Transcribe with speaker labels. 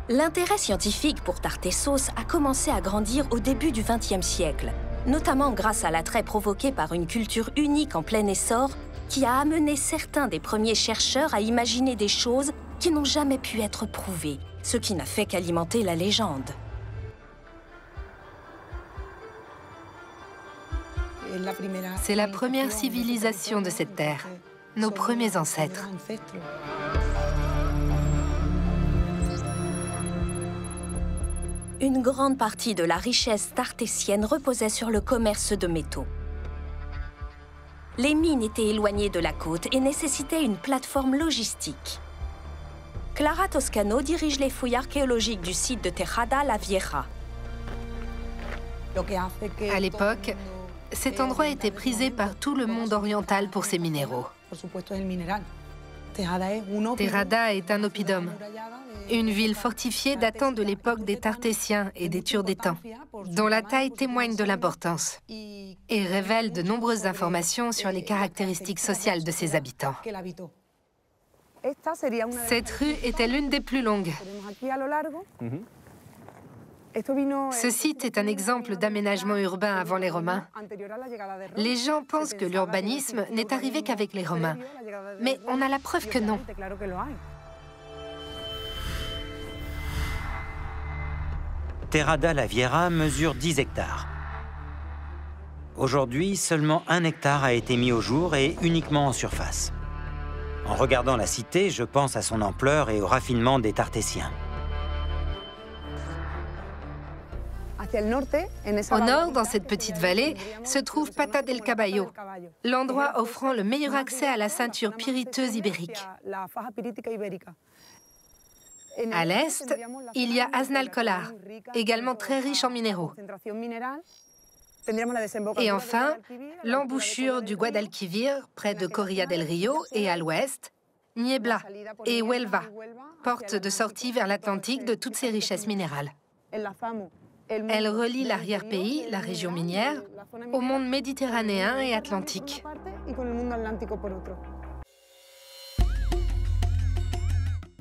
Speaker 1: L'intérêt scientifique pour Tartessos a commencé à grandir au début du XXe siècle, notamment grâce à l'attrait provoqué par une culture unique en plein essor qui a amené certains des premiers chercheurs à imaginer des choses qui n'ont jamais pu être prouvées, ce qui n'a fait qu'alimenter la légende.
Speaker 2: C'est la première civilisation de cette terre, nos premiers ancêtres.
Speaker 1: Une grande partie de la richesse tartésienne reposait sur le commerce de métaux. Les mines étaient éloignées de la côte et nécessitaient une plateforme logistique. Clara Toscano dirige les fouilles archéologiques du site de Tejada la Vieja.
Speaker 2: À l'époque, cet endroit était prisé par tout le monde oriental pour ses minéraux. Tejada est un oppidum, une ville fortifiée datant de l'époque des Tartésiens et des Turdétans, dont la taille témoigne de l'importance et révèle de nombreuses informations sur les caractéristiques sociales de ses habitants. Cette rue était l'une des plus longues. Ce site est un exemple d'aménagement urbain avant les Romains. Les gens pensent que l'urbanisme n'est arrivé qu'avec les Romains, mais on a la preuve que non.
Speaker 3: Tejada la Vieja mesure 10 hectares. Aujourd'hui, seulement 1 hectare a été mis au jour et uniquement en surface. En regardant la cité, je pense à son ampleur et au raffinement des Tartésiens.
Speaker 2: Au nord, dans cette petite vallée, se trouve Pata del Caballo, l'endroit offrant le meilleur accès à la ceinture pyriteuse ibérique. À l'est, il y a Aznalcóllar, également très riche en minéraux. Et enfin, l'embouchure du Guadalquivir, près de Corilla del Rio, et à l'ouest, Niebla et Huelva, porte de sortie vers l'Atlantique de toutes ces richesses minérales. Elle relie l'arrière-pays, la région minière, au monde méditerranéen et atlantique.